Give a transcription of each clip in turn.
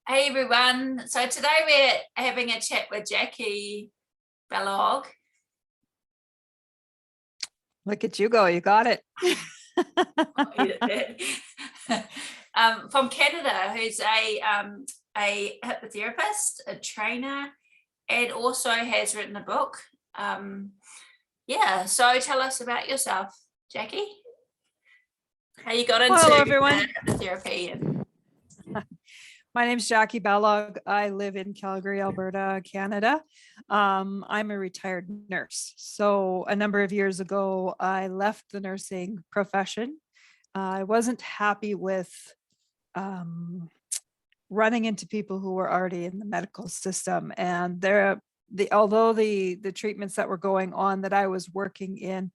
Hey everyone. So today we're having a chat with Jacquie Baloug. Look at you go, you got it. From Canada, who's a hypnotherapist, a trainer, and also has written a book. So tell us about yourself, Jacquie. How you got into Hello, everyone. hypnotherapy and My name's Jacquie Baloug. I live in Calgary, Alberta, Canada. I'm a retired nurse. So a number of years ago, I left the nursing profession. I wasn't happy with running into people who were already in the medical system, and although the treatments that were going on that I was working in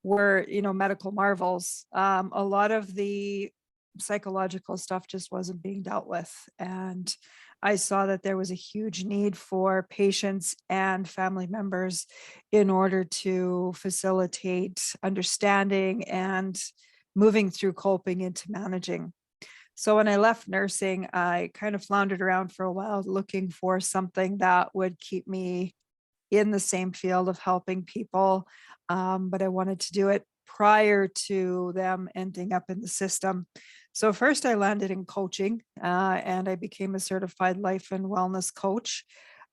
were, medical marvels, a lot of the psychological stuff just wasn't being dealt with. And I saw that there was a huge need for patients and family members in order to facilitate understanding and moving through coping into managing. So when I left nursing, I kind of floundered around for a while looking for something that would keep me in the same field of helping people. But I wanted to do it prior to them ending up in the system. So first I landed in coaching, and I became a certified life and wellness coach.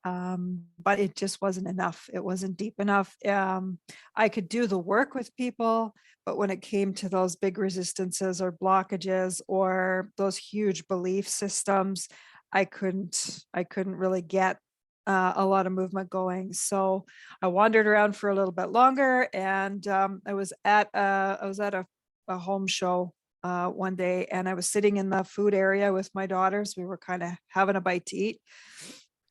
But it just wasn't enough. It wasn't deep enough. I could do the work with people, but when it came to those big resistances or blockages or those huge belief systems, I couldn't really get a lot of movement going. So I wandered around for a little bit longer, and I was at a home show one day, and I was sitting in the food area with my daughters. We were kind of having a bite to eat,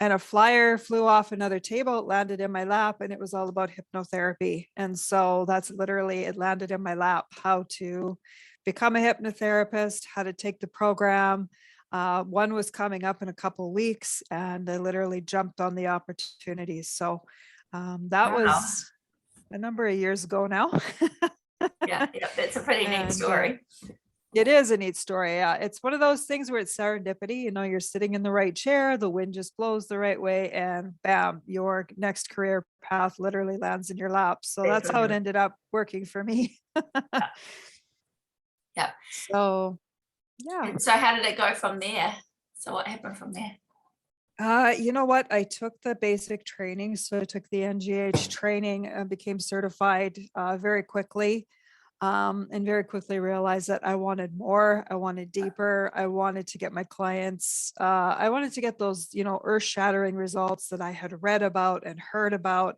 and a flyer flew off another table. It landed in my lap, and it was all about hypnotherapy. And so that's literally, it landed in my lap, how to become a hypnotherapist, how to take the program. One was coming up in a couple of weeks, and I literally jumped on the opportunities. So that wow. was a number of years ago now. Yeah, that's a pretty neat story. It is a neat story. Yeah, it's one of those things where it's serendipity. You're sitting in the right chair, the wind just blows the right way, and bam, your next career path literally lands in your lap. So that's how it ended up working for me. Yeah. So, yeah. And so how did it go from there? So what happened from there? You know what? I took the basic training. So I took the NGH training and became certified very quickly. And very quickly realized that I wanted more. I wanted deeper. I wanted to get my clients, I wanted to get those, earth-shattering results that I had read about and heard about.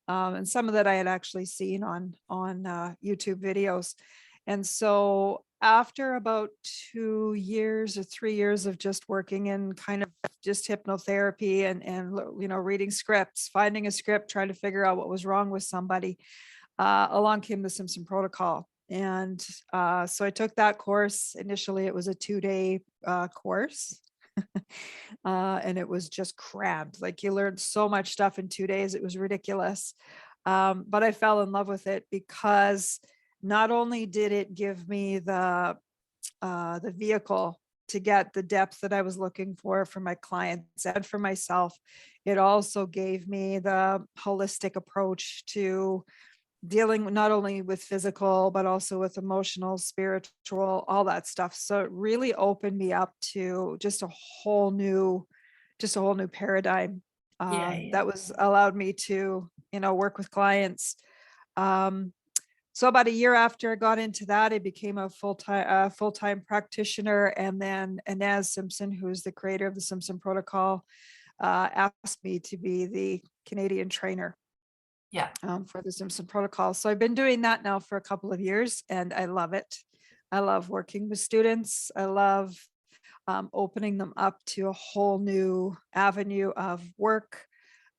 And some of that I had actually seen on YouTube videos. And so after about 2 years or 3 years of just working in kind of just hypnotherapy and reading scripts, finding a script, trying to figure out what was wrong with somebody, along came the Simpson Protocol. And so I took that course. Initially, it was a 2-day course. And it was just crammed. Like, you learned so much stuff in 2 days. It was ridiculous. But I fell in love with it because not only did it give me the vehicle to get the depth that I was looking for my clients and for myself, it also gave me the holistic approach to dealing not only with physical, but also with emotional, spiritual, all that stuff. So it really opened me up to just a whole new paradigm that was allowed me to, work with clients. So about a year after I got into that, I became a full-time practitioner. And then Inez Simpson, who's the creator of the Simpson Protocol, asked me to be the Canadian trainer for the Simpson Protocol. So I've been doing that now for a couple of years, and I love it. I love working with students. I love opening them up to a whole new avenue of work.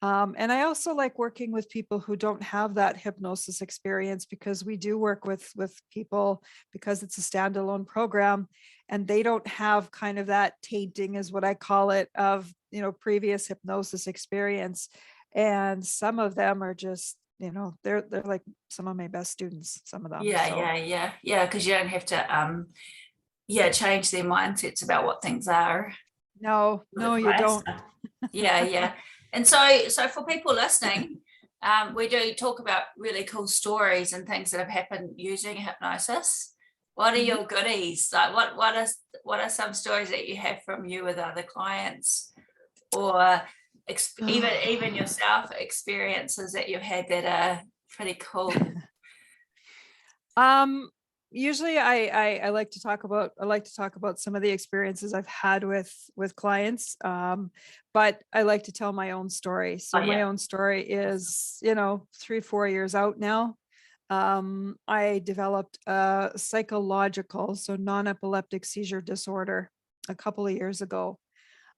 And I also like working with people who don't have that hypnosis experience, because we do work with people because it's a standalone program, and they don't have kind of that tainting, is what I call it, of, previous hypnosis experience. And some of them are just, they're like some of my best students, some of them. Yeah, because you don't have to change their mindsets about what things are. No, for the no, you fire don't. stuff. Yeah. And so for people listening, we do talk about really cool stories and things that have happened using hypnosis. What are Mhm. your goodies? Like what are some stories that you have from you with other clients, or even yourself, experiences that you've had that are pretty cool? Um, Usually I like to talk about some of the experiences I've had with clients. But I like to tell my own story. Oh So my yeah. own story is, 3-4 years out now. I developed a psychological, so non-epileptic seizure disorder a couple of years ago.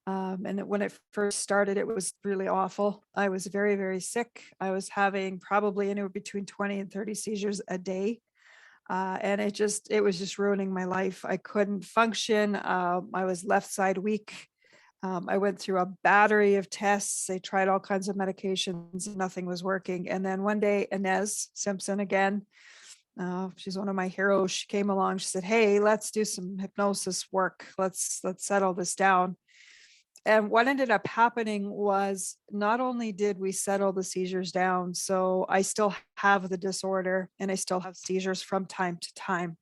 And when it first started, it was really awful. I was very, very sick. I was having probably anywhere between 20 and 30 seizures a day. And it was just ruining my life. I couldn't function. I was left side weak. I went through a battery of tests. They tried all kinds of medications, nothing was working. And then one day, Inez Simpson again, she's one of my heroes. She came along. She said, "Hey, let's do some hypnosis work. Let's settle this down." And what ended up happening was not only did we settle the seizures down, so I still have the disorder and I still have seizures from time to time.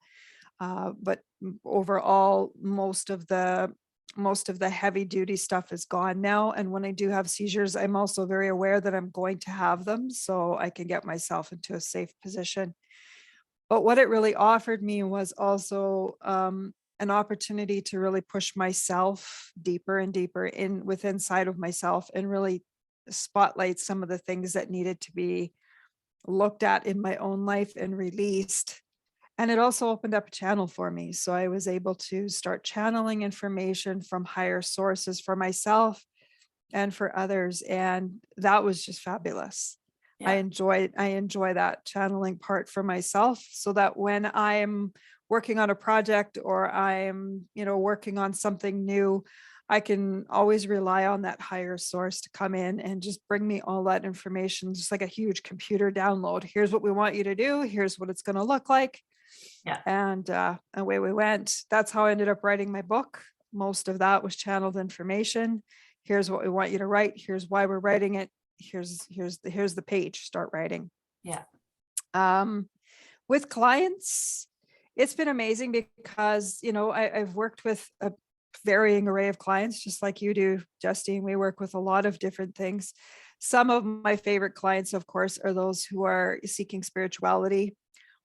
But overall, most of the heavy duty stuff is gone now. And when I do have seizures, I'm also very aware that I'm going to have them, so I can get myself into a safe position. But what it really offered me was also an opportunity to really push myself deeper and deeper in with inside of myself and really spotlight some of the things that needed to be looked at in my own life and released. And it also opened up a channel for me. So I was able to start channeling information from higher sources for myself and for others. And that was just fabulous. Yeah. I enjoy that channeling part for myself so that when I'm working on a project or I'm, working on something new, I can always rely on that higher source to come in and just bring me all that information, just like a huge computer download. Here's what we want you to do. Here's what it's going to look like. Yeah. And away we went. That's how I ended up writing my book. Most of that was channeled information. Here's what we want you to write. Here's why we're writing it. Here's the page. Start writing. Yeah. With clients, it's been amazing because I've worked with a varying array of clients, just like you do, Justine. We work with a lot of different things. Some of my favorite clients, of course, are those who are seeking spirituality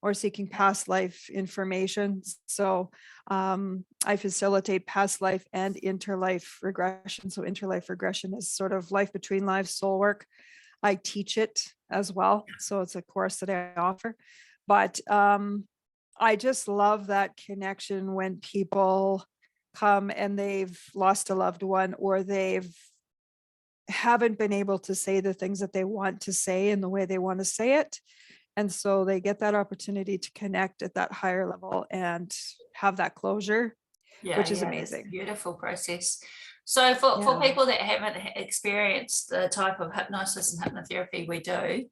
or seeking past life information. So I facilitate past life and interlife regression. So interlife regression is sort of life between lives, soul work. I teach it as well. So it's a course that I offer. But I just love that connection when people come and they've lost a loved one or they've haven't been able to say the things that they want to say in the way they want to say it. And so they get that opportunity to connect at that higher level and have that closure, Yeah, which is that's a amazing. beautiful process. So for Yeah. people that haven't experienced the type of hypnosis and hypnotherapy we do,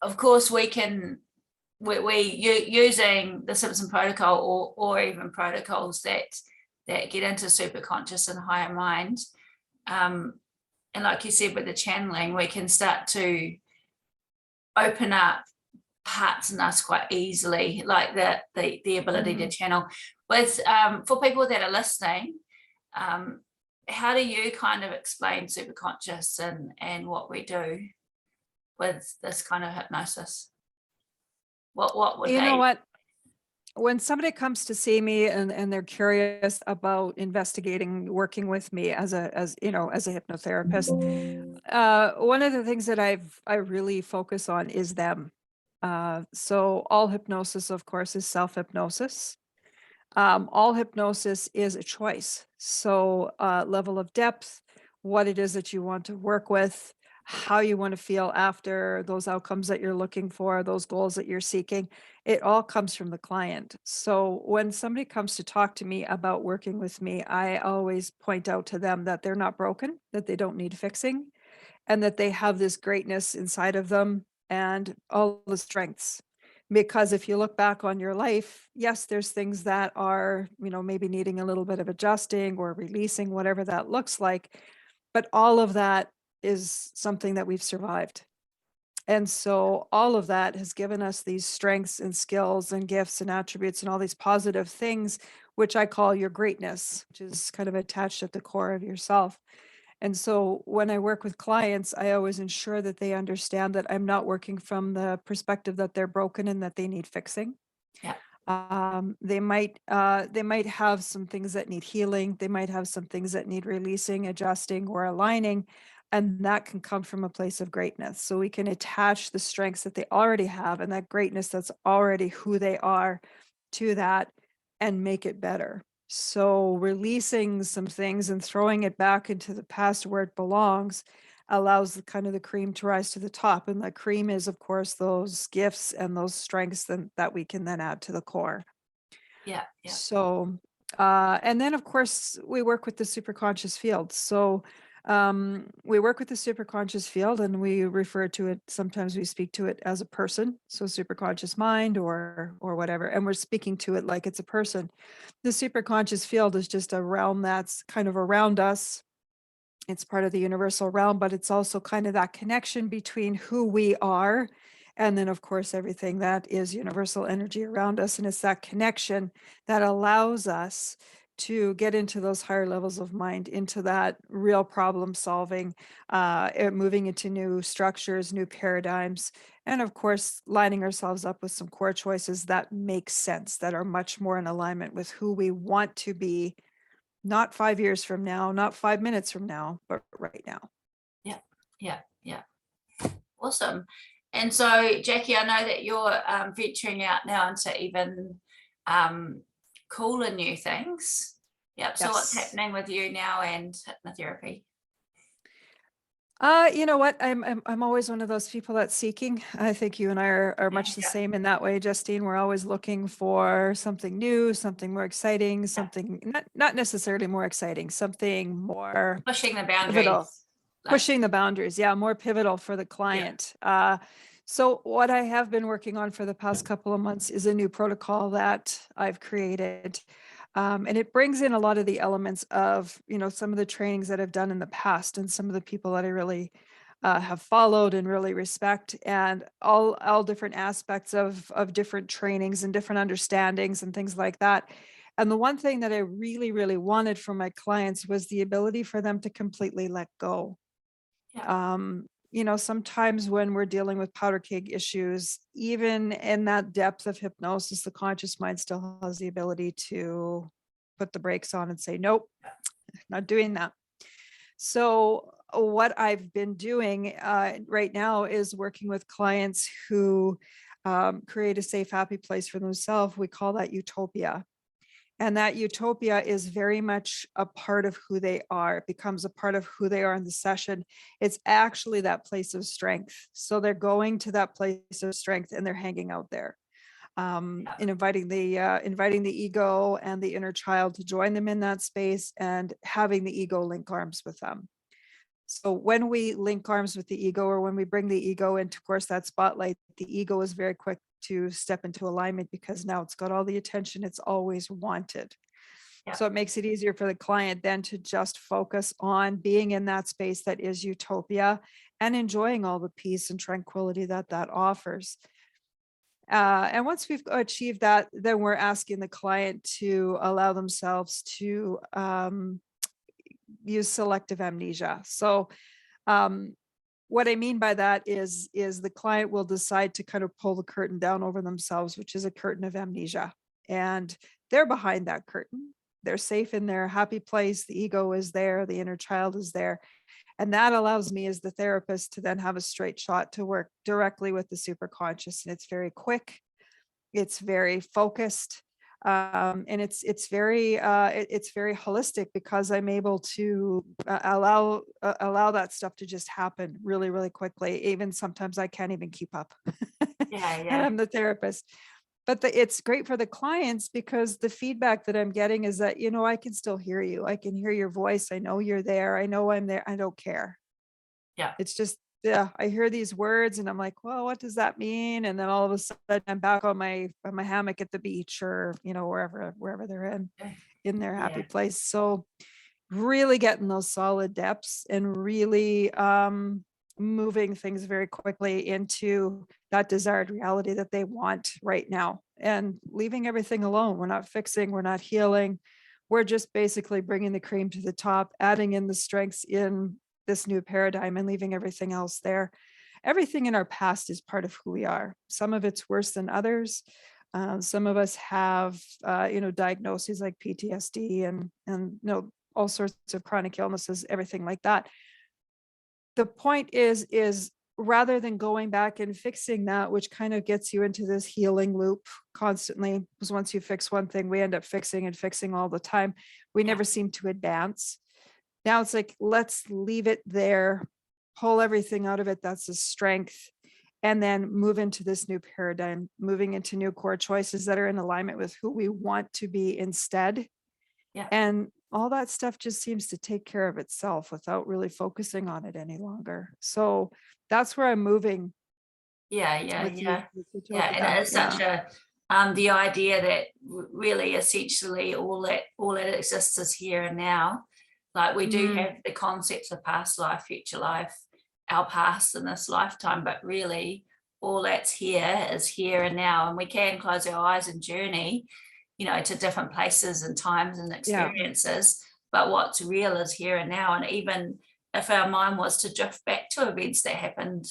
of course we using the Simpson protocol or even protocols that get into super conscious and higher mind. And like you said, with the channeling, we can start to open up parts in us quite easily, like the ability to channel. With for people that are listening, how do you kind of explain superconscious and what we do with this kind of hypnosis? What would You know they? what? When somebody comes to see me and they're curious about investigating working with me as a hypnotherapist, one of the things that I really focus on is them. So all hypnosis, of course, is self-hypnosis. All hypnosis is a choice. So level of depth, what it is that you want to work with, how you want to feel after those outcomes that you're looking for, those goals that you're seeking, it all comes from the client. So when somebody comes to talk to me about working with me, I always point out to them that they're not broken, that they don't need fixing, and that they have this greatness inside of them and all the strengths. Because if you look back on your life, yes, there's things that are, maybe needing a little bit of adjusting or releasing, whatever that looks like. But all of that is something that we've survived. And so all of that has given us these strengths and skills and gifts and attributes and all these positive things, which I call your greatness, which is kind of attached at the core of yourself. And so when I work with clients, I always ensure that they understand that I'm not working from the perspective that they're broken and that they need fixing. Yeah. They might have some things that need healing. They might have some things that need releasing, adjusting, or aligning. And that can come from a place of greatness. So we can attach the strengths that they already have and that greatness that's already who they are to that and make it better. So releasing some things and throwing it back into the past where it belongs allows the kind of the cream to rise to the top. And the cream is, of course, those gifts and those strengths that we can then add to the core. Yeah. Yeah. So, and then of course we work with the superconscious field. So, we work with the superconscious field and we refer to it, sometimes we speak to it as a person. So superconscious mind or whatever. And we're speaking to it like it's a person. The superconscious field is just a realm that's kind of around us. It's part of the universal realm, but it's also kind of that connection between who we are and then, of course, everything that is universal energy around us. And it's that connection that allows us to get into those higher levels of mind, into that real problem solving, moving into new structures, new paradigms, and of course, lining ourselves up with some core choices that make sense, that are much more in alignment with who we want to be, not 5 years from now, not 5 minutes from now, but right now. Yeah. Yeah. Yeah. Awesome. And so, Jackie, I know that you're venturing out now into even cooler new things. Yep. So what's Yes. happening with you now and hypnotherapy? You know what? I'm always one of those people that's seeking. I think you and I are Yeah. much the Yeah. same in that way, Justine. We're always looking for something new, something more exciting, Yeah. something not necessarily more exciting, something more Pushing the pivotal, boundaries. Like, pushing the boundaries. Yeah, more pivotal for the yeah. client. So what I have been working on for the past couple of months is a new protocol that I've created. And it brings in a lot of the elements of, some of the trainings that I've done in the past and some of the people that I really have followed and really respect, and all different aspects of different trainings and different understandings and things like that. And the one thing that I really, really wanted from my clients was the ability for them to completely let go. Yeah. Sometimes when we're dealing with powder keg issues, even in that depth of hypnosis, the conscious mind still has the ability to put the brakes on and say, nope, not doing that. So, what I've been doing right now is working with clients who create a safe, happy place for themselves. We call that utopia. And that utopia is very much a part of who they are. It becomes a part of who they are in the session. It's actually that place of strength. So they're going to that place of strength and they're hanging out there. And inviting the ego and the inner child to join them in that space and having the ego link arms with them. So when we link arms with the ego, or when we bring the ego into, of course, that spotlight, the ego is very quick to step into alignment because now it's got all the attention it's always wanted. Yeah. So it makes it easier for the client then to just focus on being in that space that is utopia and enjoying all the peace and tranquility that that offers. And once we've achieved that, then we're asking the client to allow themselves to use selective amnesia. So what I mean by that is the client will decide to kind of pull the curtain down over themselves, which is a curtain of amnesia. And they're behind that curtain. They're safe in their happy place. The ego is there, the inner child is there. And that allows me as the therapist to then have a straight shot to work directly with the superconscious. And it's very quick, it's very focused, and it's very holistic because I'm able to allow that stuff to just happen really, really quickly. Even sometimes I can't even keep up. Yeah. And Yeah. I'm the therapist. But it's great for the clients because the feedback that I'm getting is that, I can still hear you. I can hear your voice. I know you're there. I know I'm there. I don't care. Yeah. It's just yeah, I hear these words and I'm like, well, what does that mean? And then all of a sudden I'm back on my hammock at the beach, or, wherever they're in their happy Yeah. place. So really getting those solid depths and really moving things very quickly into that desired reality that they want right now, and leaving everything alone. We're not fixing, we're not healing. We're just basically bringing the cream to the top, adding in the strengths in this new paradigm and leaving everything else there. Everything in our past is part of who we are. Some of it's worse than others. Some of us have, diagnoses like PTSD and all sorts of chronic illnesses, everything like that. The point is rather than going back and fixing that, which kind of gets you into this healing loop constantly, because once you fix one thing, we end up fixing and fixing all the time. We Yeah. never seem to advance. Now it's like, let's leave it there, pull everything out of it that's a strength, and then move into this new paradigm, moving into new core choices that are in alignment with who we want to be instead. Yeah. And all that stuff just seems to take care of itself without really focusing on it any longer. So that's where I'm moving Yeah, yeah, with you, yeah, yeah. And Utopia. it is such Yeah. a the idea that really essentially all that exists is here and now. Like we do Mm, have the concepts of past life, future life, our past in this lifetime, but really all that's here is here and now. And we can close our eyes and journey, to different places and times and yeah. experiences. But what's real is here and now. And even if our mind was to drift back to events that happened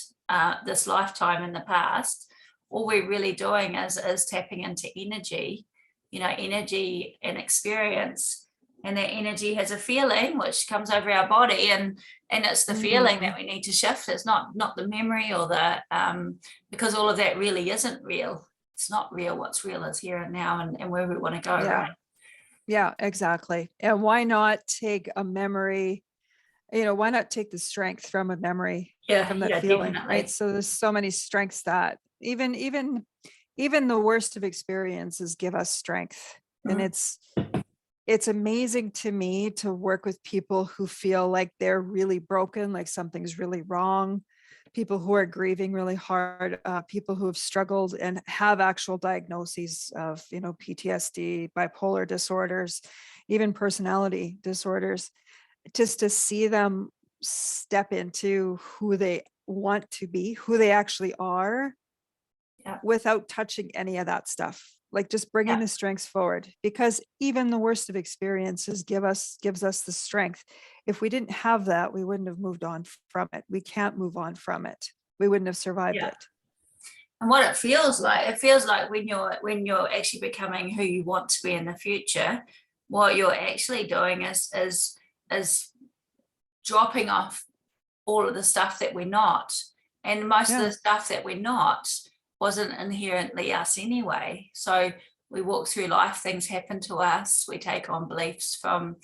this lifetime in the past, all we're really doing is tapping into energy, energy and experience. And that energy has a feeling which comes over our body, and it's the feeling Mm, that we need to shift. It's not the memory or the because all of that really isn't real. It's not real. What's real is here and now, and where we want to go, yeah. right? Yeah, exactly. And why not take a memory? Why not take the strength from a memory, Yeah, from that yeah, feeling, right? definitely. So there's so many strengths that even the worst of experiences give us strength. And Mm, it's amazing to me to work with people who feel like they're really broken, like something's really wrong, people who are grieving really hard, people who have struggled and have actual diagnoses of, PTSD, bipolar disorders, even personality disorders, just to see them step into who they want to be, who they actually are, yeah, without touching any of that stuff, like just bringing yeah. the strengths forward, because even the worst of experiences gives us the strength. If we didn't have that, we wouldn't have moved on from it. We can't move on from it. We wouldn't have survived Yeah. it. And what it feels like when you're actually becoming who you want to be in the future, what you're actually doing is dropping off all of the stuff that we're not. And most of Yeah. the stuff that we're not wasn't inherently us anyway. So we walk through life, things happen to us, we take on beliefs from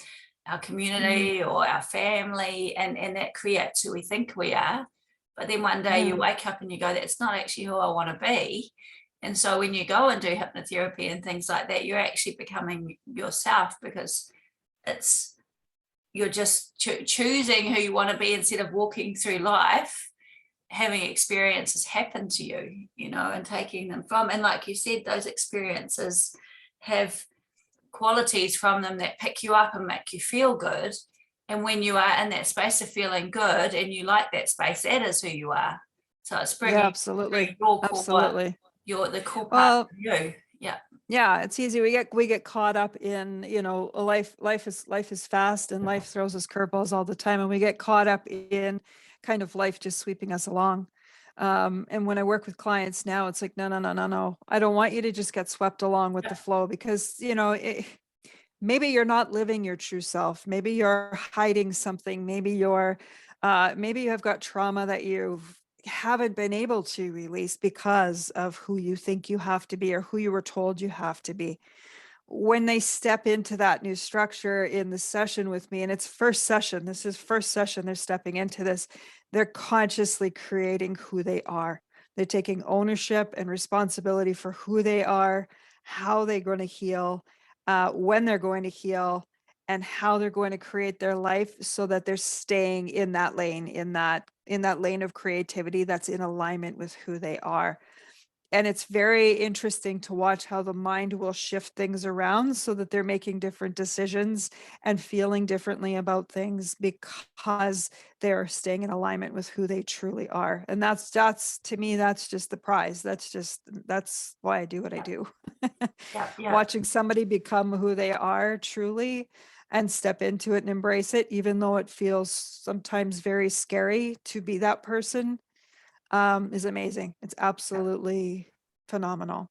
our Mm, community or our family, and that creates who we think we are. But then one day yeah. you wake up and you go, that's not actually who I want to be. And so when you go and do hypnotherapy and things like that, you're actually becoming yourself, because it's you're just choosing who you want to be instead of walking through life having experiences happen to you, and taking them from. And like you said, those experiences have qualities from them that pick you up and make you feel good. And when you are in that space of feeling good and you like that space, that is who you are. So it's Yeah, bringing through absolutely. your core, Absolutely. the core part Well, of you. Yeah. yeah, it's easy. We get caught up in, life is fast, and life throws us curveballs all the time, and we get caught up in kind of life just sweeping us along. And when I work with clients now, it's like, no, no, no, no, no. I don't want you to just get swept along with the flow, because, maybe you're not living your true self. Maybe you're hiding something. Maybe you have got trauma that you haven't been able to release because of who you think you have to be or who you were told you have to be. When they step into that new structure in the session with me, and it's first session, this is first session, they're stepping into this, they're consciously creating who they are. They're taking ownership and responsibility for who they are, how they're going to heal, when they're going to heal, and how they're going to create their life so that they're staying in that lane, in that lane of creativity that's in alignment with who they are. And it's very interesting to watch how the mind will shift things around so that they're making different decisions and feeling differently about things because they're staying in alignment with who they truly are. And that's to me, that's just the prize. That's why I do what I do. Yeah, yeah, Watching somebody become who they are truly and step into it and embrace it, even though it feels sometimes very scary to be that person, is amazing. It's absolutely phenomenal.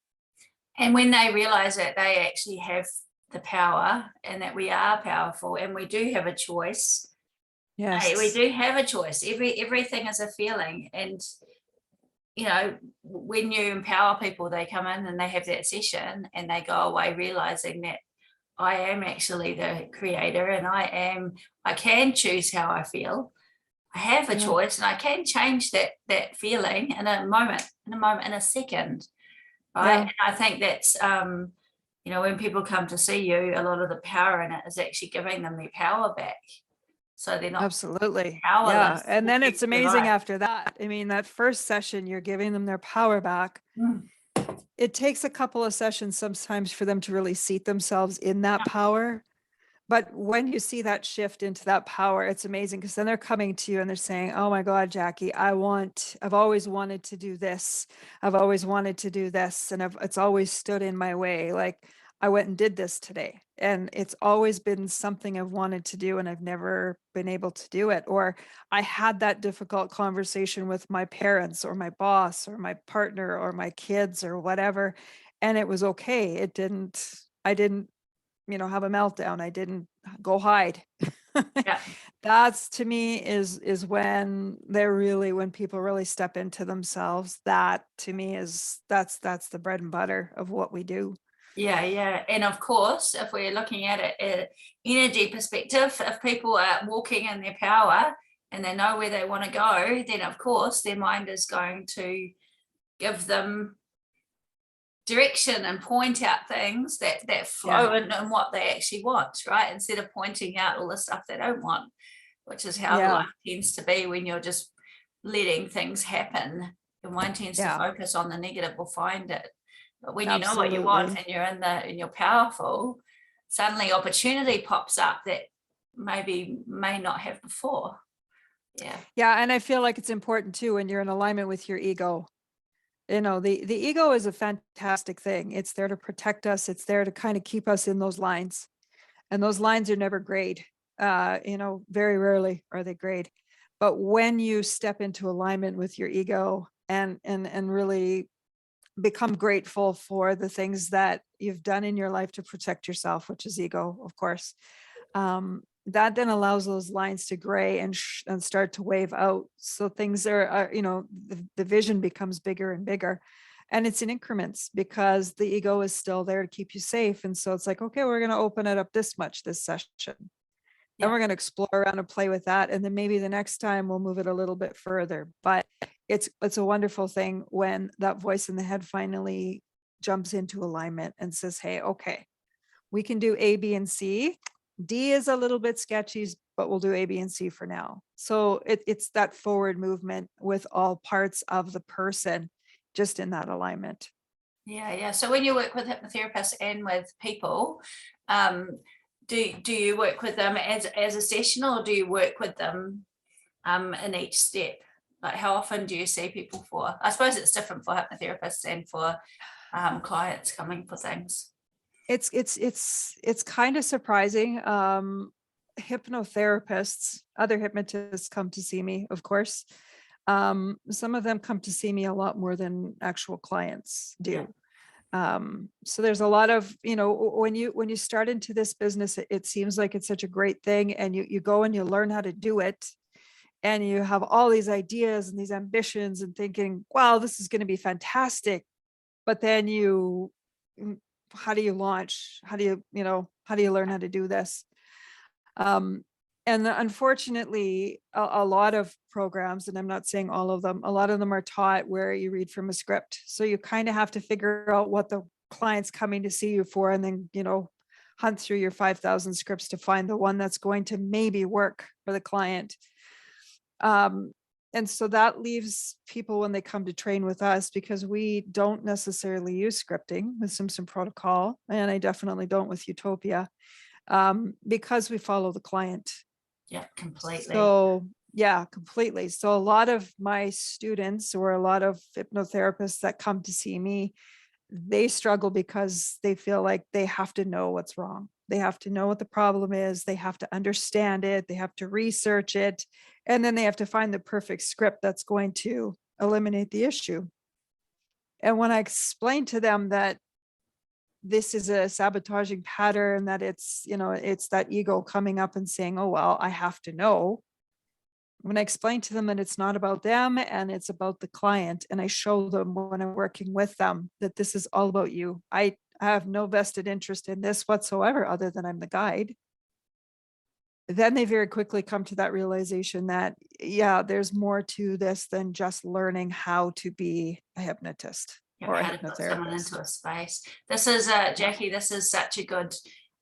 and when they realize that they actually have the power and that we are powerful and we do have a choice. Hey, we Yes. do have a choice. Everything is a feeling. And you know, when you empower people, they come in and they have that session and they go away realizing that I am actually the creator and I can choose how I feel. I have a Yeah. choice and I can change that feeling in a moment, in a second. Right. Yeah. And I think that's you know, when people come to see you, a lot of the power in it is actually giving them their power back. So they're not Absolutely. Yeah. powerless And then walking it's through amazing life. after that. I mean, that first session, you're giving them their power back. Mm. It takes a couple of sessions sometimes for them to really seat themselves in that power. But when you see that shift into that power, it's amazing because then they're coming to you and they're saying, oh my God, Jacquie, I've always wanted to do this. I've always wanted to do this. And it's always stood in my way. Like I went and did this today. And it's always been something I've wanted to do and I've never been able to do it. Or I had that difficult conversation with my parents or my boss or my partner or my kids or whatever. And it was okay. I didn't have a meltdown. I didn't go hide. Yeah. That's to me is when people really step into themselves. That to me that's the bread and butter of what we do. Yeah, yeah. And of course, if we're looking at it at an energy perspective, if people are walking in their power and they know where they want to go, then of course their mind is going to give them direction and point out things that flow in what they actually want, right? Instead of pointing out all the stuff they don't want, which is how Yeah. life tends to be when you're just letting things happen. And one tends to Yeah. focus on the negative or find it. But when you know what you want Absolutely. and you're powerful, suddenly opportunity pops up that may not have before. Yeah. Yeah. And I feel like it's important too when you're in alignment with your ego. The ego is a fantastic thing. It's there to protect us. It's there to kind of keep us in those lines. And those lines are never grayed. Very rarely are they grayed. But when you step into alignment with your ego and really become grateful for the things that you've done in your life to protect yourself, which is ego, of course, that then allows those lines to gray and start to wave out. So things the vision becomes bigger and bigger. And it's in increments because the ego is still there to keep you safe. And so it's like, okay, we're going to open it up this much this session. Then Yeah. we're going to explore around and play with that. And then maybe the next time we'll move it a little bit further. But it's a wonderful thing when that voice in the head finally jumps into alignment and says, hey, okay, we can do A, B, and C. D is a little bit sketchy, but we'll do A, B, and C for now. So it's that forward movement with all parts of the person just in that alignment. Yeah, yeah. So when you work with hypnotherapists and with people, um, do you work with them as a session or do you work with them in each step? Like how often do you see people for? I suppose it's different for hypnotherapists and for clients coming for things. It's kind of surprising. Hypnotherapists, other hypnotists come to see me, of course. Some of them come to see me a lot more than actual clients Yeah. do. So there's a lot of, when you start into this business, it seems like it's such a great thing, and you go and you learn how to do it, and you have all these ideas and these ambitions and thinking, wow, this is going to be fantastic. But then mm, how do you launch? How do you learn how to do this? Um, and unfortunately, a lot of programs, and I'm not saying all of them, a lot of them are taught where you read from a script. So you kind of have to figure out what the client's coming to see you for, and then, hunt through your 5,000 scripts to find the one that's going to maybe work for the client. And so that leaves people when they come to train with us, because we don't necessarily use scripting with Simpson Protocol, and I definitely don't with Utopia, because we follow the client. Yeah, completely. So yeah, completely. So a lot of my students, or a lot of hypnotherapists that come to see me, they struggle because they feel like they have to know what's wrong. They have to know what the problem is. They have to understand it. They have to research it. And then they have to find the perfect script that's going to eliminate the issue. And when I explain to them that this is a sabotaging pattern, that it's, it's that ego coming up and saying, oh, well, I have to know. When I explain to them that it's not about them and it's about the client, and I show them when I'm working with them that this is all about you. I have no vested interest in this whatsoever, other than I'm the guide. Then they very quickly come to that realization that, yeah, there's more to this than just learning how to be a hypnotist or a How to put someone into hypnotherapist. a space. This is Jacquie, this is such a good,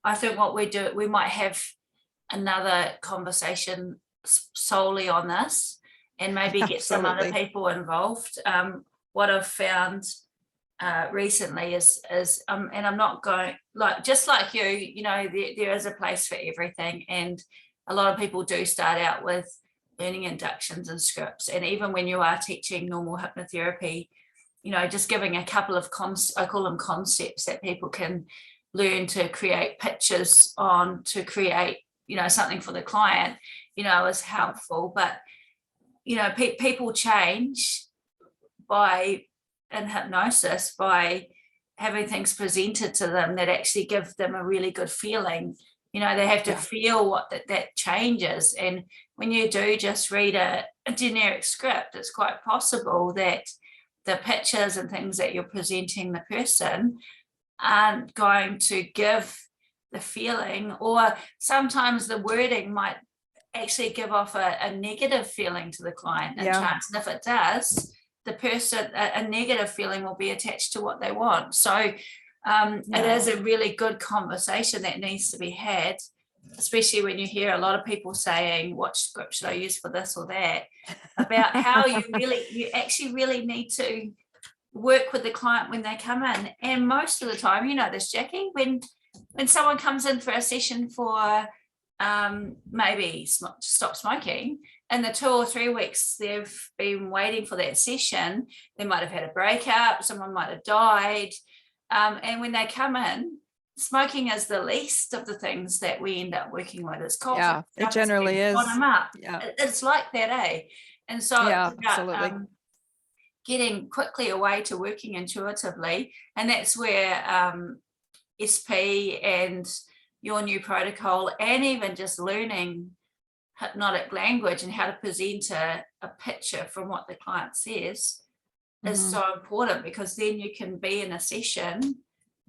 I think what we do, we might have another conversation solely on this, and maybe get some other Absolutely. people involved. What I've found recently is and I'm not going, like, just like you know, there is a place for everything, and a lot of people do start out with learning inductions and scripts, and even when you are teaching normal hypnotherapy, you know, just giving a couple of I call them concepts that people can learn to create pictures on, to create, you know, something for the client, you know, is helpful. But, you know, people change by, in hypnosis, by having things presented to them that actually give them a really good feeling. You know, they have to feel what that changes. And when you do just read a generic script, it's quite possible that the pictures and things that you're presenting the person aren't going to give the feeling, or sometimes the wording might actually give off a negative feeling to the client in trance. And if it does, the person, a negative feeling will be attached to what they want. So it is a really good conversation that needs to be had, especially when you hear a lot of people saying, what script should I use for this or that, about how you actually really need to work with the client when they come in. And most of the time, you know this, Jacquie, when someone comes in for a session for maybe stop smoking, in the 2 or 3 weeks they've been waiting for that session, they might have had a breakup, someone might have died, and when they come in, smoking is the least of the things that we end up working with. It's culture. Yeah, it generally is. Bottom up. Yeah, it's like that, eh? And so yeah, it's about, absolutely. getting quickly away to working intuitively, and that's where SP and your new protocol, and even just learning hypnotic language and how to present a picture from what the client says is so important, because then you can be in a session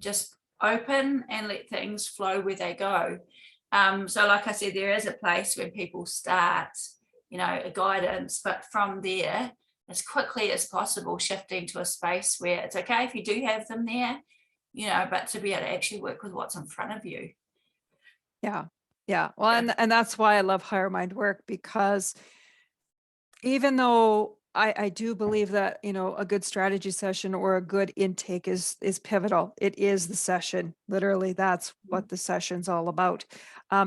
just open and let things flow where they go. So like I said, there is a place when people start, you know, a guidance, but from there, as quickly as possible, shifting to a space where it's okay if you do have them there, you know, but to be able to actually work with what's in front of you. Yeah. Yeah. Well, and that's why I love higher mind work, because even though I do believe that, you know, a good strategy session or a good intake is pivotal. It is the session. Literally, that's what the session's all about.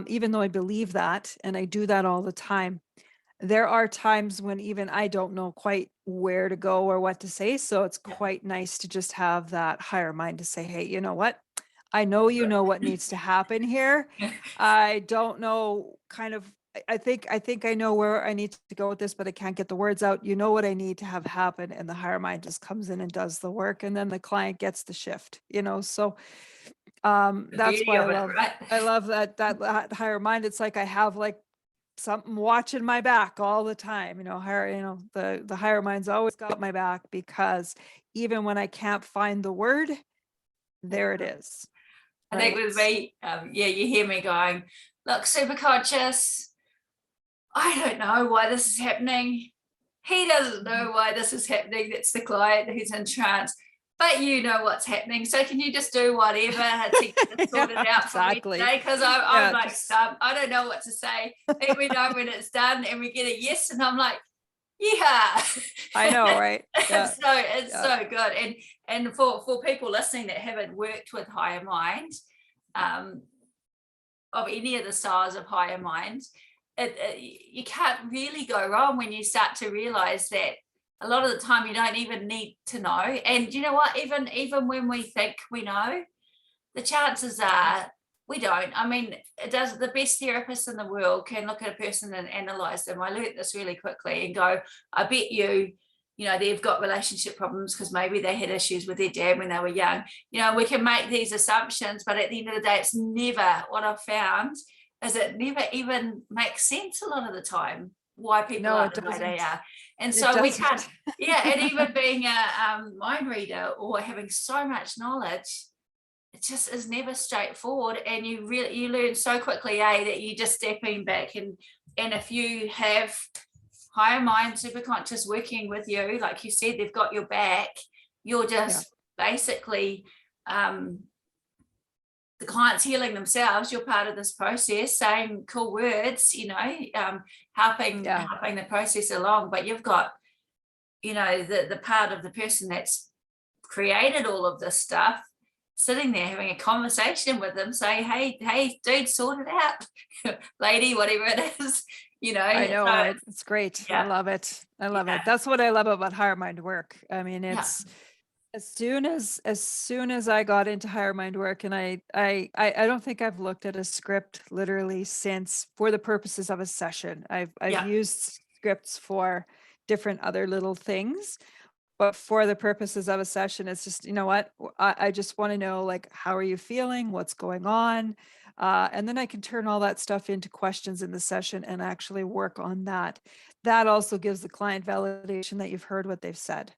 Even though I believe that, and I do that all the time, there are times when even I don't know quite where to go or what to say. So it's quite nice to just have that higher mind to say, hey, you know what? I know you know what needs to happen here. I don't know kind of, I think I know where I need to go with this, but I can't get the words out. You know what I need to have happen. And the higher mind just comes in and does the work. And then the client gets the shift, you know? So that's why I love that higher mind. It's like I have like something watching my back all the time, you know, the higher mind's always got my back, because even when I can't find the word, there it is. I think with me, you hear me going, look, super conscious, I don't know why this is happening. He doesn't know why this is happening. That's the client who's in trance. But you know what's happening. So can you just do whatever to get it sorted out for me today? Because I'm like, I don't know what to say. And we know when it's done and we get a yes. And I'm like, Yeah. I know, right? Yeah. It's Yeah. so good. And for people listening that haven't worked with higher mind, um, of any of the styles of higher mind, you can't really go wrong when you start to realize that a lot of the time you don't even need to know. And you know what, even when we think we know, the chances are we don't. I mean, it does. The best therapist in the world can look at a person and analyze them. I learned this really quickly and go, I bet you know, they've got relationship problems because maybe they had issues with their dad when they were young. You know, we can make these assumptions, but at the end of the day, it's never, what I've found is it never even makes sense a lot of the time why people No, are it the way they doesn't. are. And It so we can't, doesn't. yeah, and even being a mind reader or having so much knowledge, it just is never straightforward. And you learn so quickly, that you're just stepping back, and if you have higher mind, super conscious working with you, like you said, they've got your back. You're Yeah. just basically the client's healing themselves. You're part of this process, saying cool words, you know, helping Yeah. the process along. But you've got, you know, the part of the person that's created all of this stuff sitting there having a conversation with them, say, hey, dude, sort it out, lady, whatever it is, you know. I know, So right? It's great. I yeah, love it. I love yeah, it. That's what I love about higher mind work. I mean, yeah, it's as soon as I got into higher mind work, and I don't think I've looked at a script literally since, for the purposes of a session. I've yeah, used scripts for different other little things, but for the purposes of a session, it's just, you know what, I just want to know, like, how are you feeling? What's going on? And then I can turn all that stuff into questions in the session and actually work on that. That also gives the client validation that you've heard what they've said.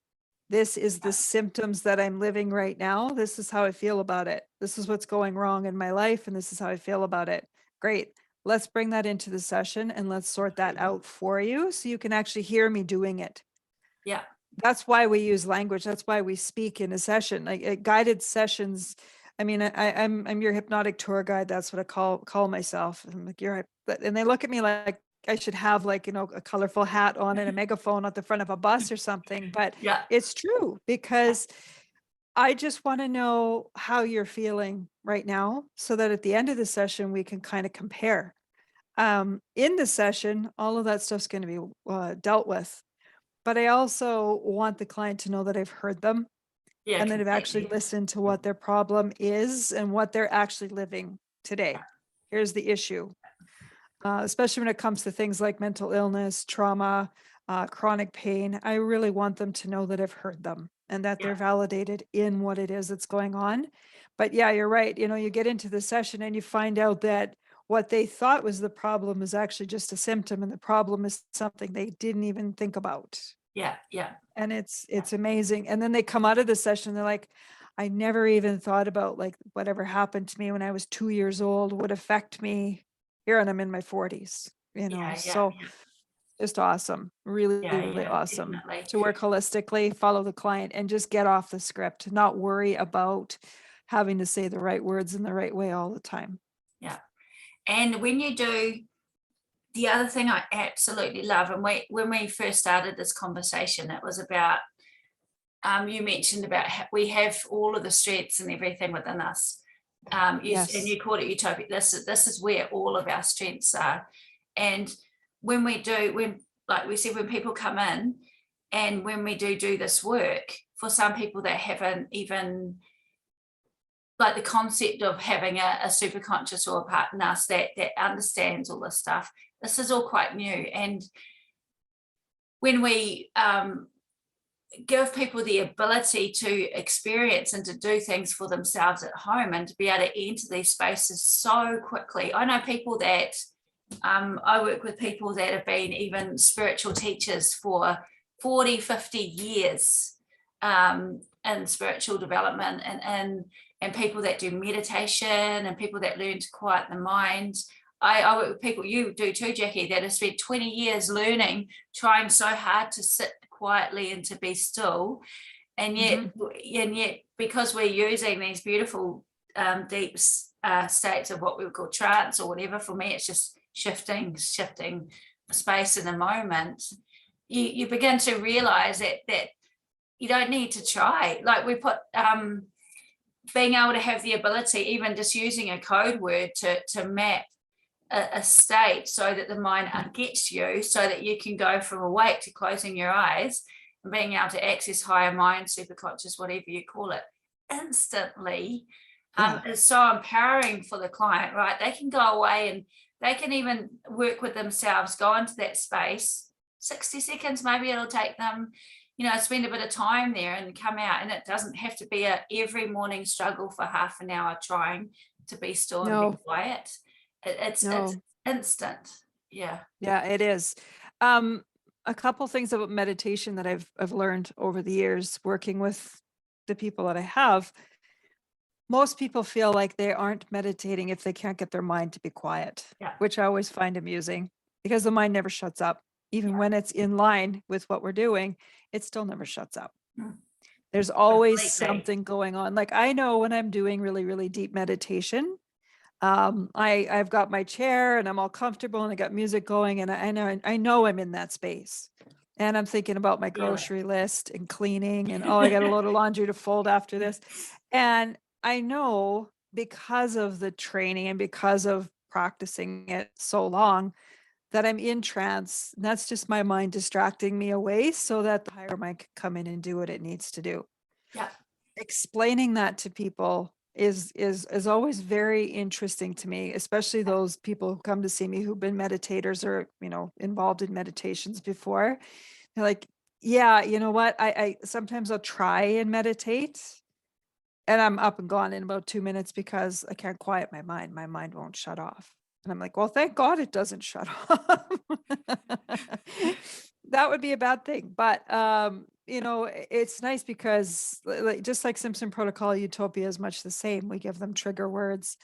This is the symptoms that I'm living right now. This is how I feel about it. This is what's going wrong in my life, and this is how I feel about it. Great. Let's bring that into the session and let's sort that out for you so you can actually hear me doing it. yeah, That's why we use language. That's why we speak in a session, like guided sessions. I mean, I'm your hypnotic tour guide. That's what I call myself. I'm like, and they look at me like I should have, like, a colorful hat on and a megaphone at the front of a bus or something. But yeah, it's true, because I just want to know how you're feeling right now, so that at the end of the session we can kind of compare. In the session, all of that stuff's going to be dealt with, but I also want the client to know that I've heard them yeah, and that I've actually completely. listened to what their problem is and what they're actually living today. Here's the issue, especially when it comes to things like mental illness, trauma, chronic pain. I really want them to know that I've heard them and that Yeah, they're validated in what it is that's going on. But yeah, you're right. You get into the session and you find out that what they thought was the problem is actually just a symptom, and the problem is something they didn't even think about. yeah, yeah, And it's amazing. And then they come out of the session, they're like, I never even thought about, like, whatever happened to me when I was 2 years old would affect me here, and I'm in my 40s, yeah, yeah, so just awesome. Really, yeah, really yeah, awesome definitely. to work holistically, follow the client, and just get off the script, not worry about having to say the right words in the right way all the time. Yeah. And when you do, the other thing I absolutely love, and when we first started this conversation, it was about, you mentioned about we have all of the strengths and everything within us. And Yes. you called it utopia. This is where all of our strengths are. And when like we said, when people come in, and when we do this work, for some people that haven't even, like, the concept of having a super conscious or a part in us that understands all this stuff, this is all quite new. And when we give people the ability to experience and to do things for themselves at home and to be able to enter these spaces so quickly. I know people that I work with people that have been even spiritual teachers for 40, 50 years in spiritual development, and people that do meditation and people that learn to quiet the mind. I work with people, you do too, Jacquie, that have spent 20 years learning, trying so hard to sit quietly and to be still. And yet, Mhm. because we're using these beautiful deep states of what we would call trance or whatever, for me it's just shifting space in a moment. you begin to realize that you don't need to try. Like we put being able to have the ability, even just using a code word to map a state so that the mind gets you, so that you can go from awake to closing your eyes and being able to access higher mind, superconscious, whatever you call it, instantly. Is so empowering for the client, right? They can go away and they can even work with themselves, go into that space, 60 seconds, maybe it'll take them, spend a bit of time there and come out. And it doesn't have to be a every morning struggle for half an hour trying to be still and be quiet. It's instant. Yeah. Yeah, it is. A couple things about meditation that I've learned over the years working with the people that I have. Most people feel like they aren't meditating if they can't get their mind to be quiet, which I always find amusing because the mind never shuts up. Even when it's in line with what we're doing, it still never shuts up. There's always something going on. Like I know when I'm doing really, really deep meditation, I've got my chair and I'm all comfortable and I got music going and I know I'm in that space. And I'm thinking about my grocery list and cleaning and, I got a load of laundry to fold after this. And I know because of the training and because of practicing it so long that I'm in trance. And that's just my mind distracting me away so that the higher mind can come in and do what it needs to do. Yeah. Explaining that to people is always very interesting to me, especially those people who come to see me who've been meditators or, involved in meditations before. They're like, yeah, you know what? I sometimes I'll try and meditate and I'm up and gone in about 2 minutes because I can't quiet my mind. My mind won't shut off. And I'm like, well, thank God it doesn't shut off. That would be a bad thing. But, it's nice because just like Simpson Protocol, Utopia is much the same. We give them trigger words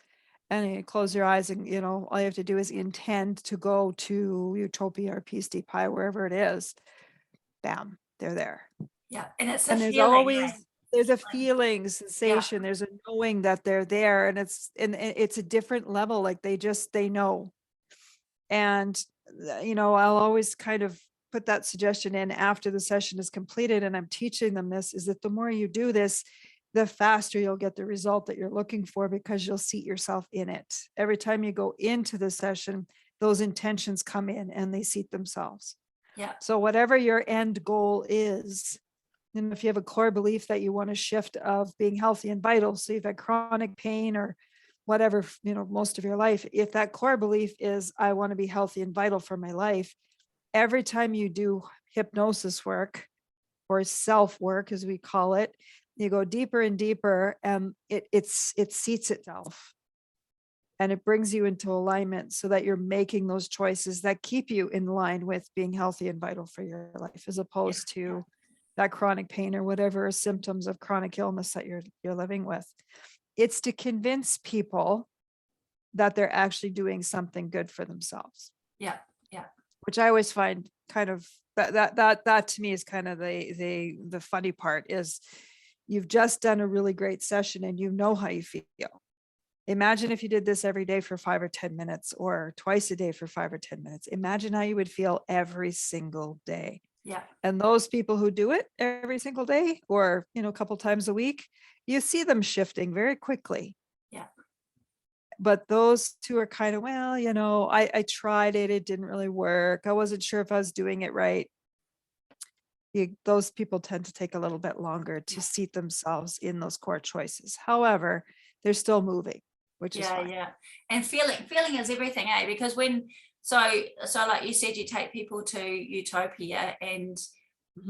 and you close your eyes and, all you have to do is intend to go to Utopia or Peace Deep High, wherever it is. Bam, they're there. Yeah. And it's and there's feeling, always there's a feeling sensation. There's a knowing that they're there and it's a different level. Like they know. And, I'll always kind of put that suggestion in after the session is completed. And I'm teaching them this is that the more you do this, the faster you'll get the result that you're looking for because you'll seat yourself in it. Every time you go into the session, those intentions come in and they seat themselves. Yeah. So whatever your end goal is, and if you have a core belief that you want to shift of being healthy and vital, so you've had chronic pain or whatever, most of your life, if that core belief is, I want to be healthy and vital for my life, every time you do hypnosis work or self work, as we call it, you go deeper and deeper and it seats itself. And it brings you into alignment so that you're making those choices that keep you in line with being healthy and vital for your life, as opposed to that chronic pain or whatever symptoms of chronic illness that you're living with. It's to convince people that they're actually doing something good for themselves. Yeah. Yeah. Which I always find kind of that to me is kind of the funny part is you've just done a really great session and you know how you feel. Imagine if you did this every day for 5 or 10 minutes or twice a day for 5 or 10 minutes. Imagine how you would feel every single day. Yeah. And those people who do it every single day or, a couple times a week, you see them shifting very quickly. Yeah. But those two are kind of, I tried it. It didn't really work. I wasn't sure if I was doing it right. Those people tend to take a little bit longer to seat themselves in those core choices. However, they're still moving, which is fine. Yeah. And feeling is everything, because when, so like you said, you take people to Utopia and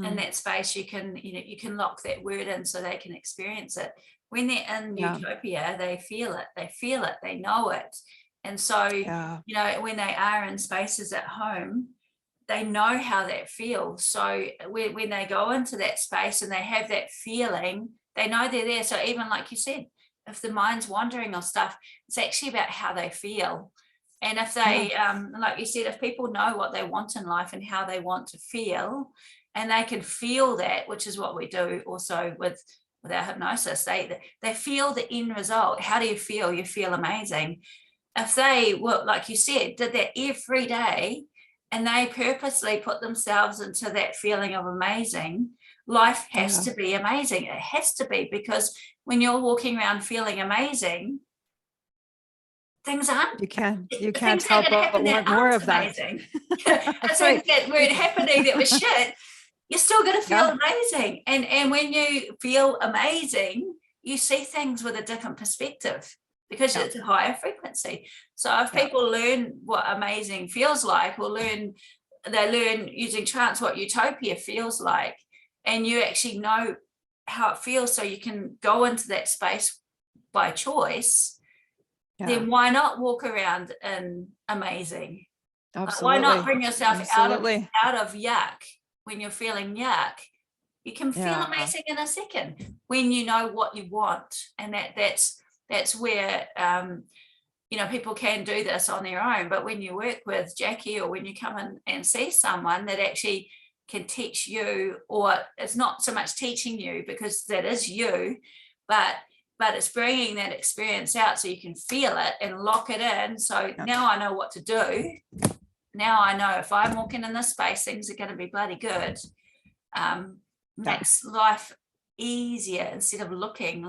in that space, you can lock that word in so they can experience it. When they're in Utopia, they feel it, they know it. And so, when they are in spaces at home, they know how that feels. So when they go into that space and they have that feeling, they know they're there. So even like you said, if the mind's wandering or stuff, it's actually about how they feel. And if they, like you said, if people know what they want in life and how they want to feel, and they can feel that, which is what we do also with our hypnosis, they feel the end result. How do you feel? You feel amazing. If they were, like you said, did that every day, and they purposely put themselves into that feeling of amazing, life has to be amazing. It has to be, because when you're walking around feeling amazing, things aren't. You can't Things help that but happen that want more aren't of that. amazing. That's Things right. that weren't happening that was shit, you're still going to feel Yeah. amazing. And when you feel amazing, you see things with a different perspective, because Yeah. it's a higher frequency. So if Yeah. people learn what amazing feels like, or they learn using trance what utopia feels like, and you actually know how it feels, so you can go into that space by choice, Yeah. then why not walk around in amazing? Why not Absolutely. bring yourself Absolutely. out of yuck when you're feeling yuck? You can feel Yeah. amazing in a second when you know what you want, and that's where people can do this on their own. But when you work with Jacquie, or when you come in and see someone that actually can teach you, or it's not so much teaching you, because that is you, but it's bringing that experience out so you can feel it and lock it in. So now I know what to do. Now I know if I'm walking in this space, things are going to be bloody good. Makes life easier, instead of looking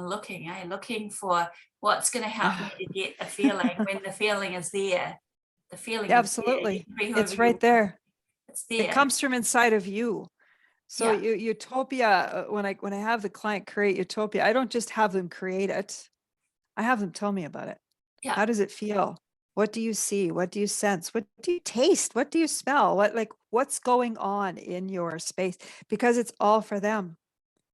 for what's going to help me to get a feeling when the feeling is there. The feeling is Absolutely. there. It's right there. It's It there. comes from inside of you. So Yeah. utopia, when I have the client create utopia, I don't just have them create it. I have them tell me about it. Yeah. How does it feel? What do you see? What do you sense? What do you taste? What do you smell? What's going on in your space? Because it's all for them.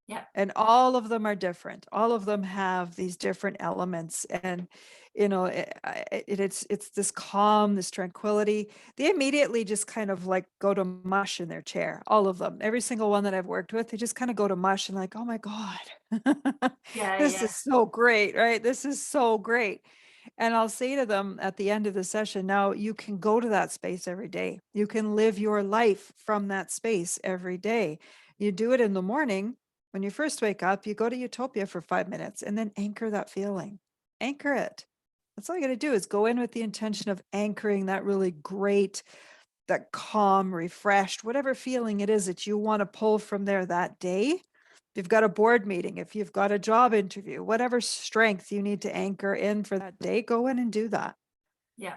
Yeah. And all of them are different. All of them have these different elements. And, it's this calm, this tranquility. They immediately just kind of like go to mush in their chair. All of them, every single one that I've worked with, they just kind of go to mush and like, oh my God, this is so great, right? This is so great. And I'll say to them at the end of the session, now you can go to that space every day. You can live your life from that space every day. You do it in the morning. When you first wake up, you go to Utopia for 5 minutes and then anchor that feeling. Anchor it. That's all you got to do, is go in with the intention of anchoring that really great, that calm, refreshed, whatever feeling it is that you want to pull from there that day. If you've got a board meeting, if you've got a job interview, whatever strength you need to anchor in for that day, go in and do that. Yeah.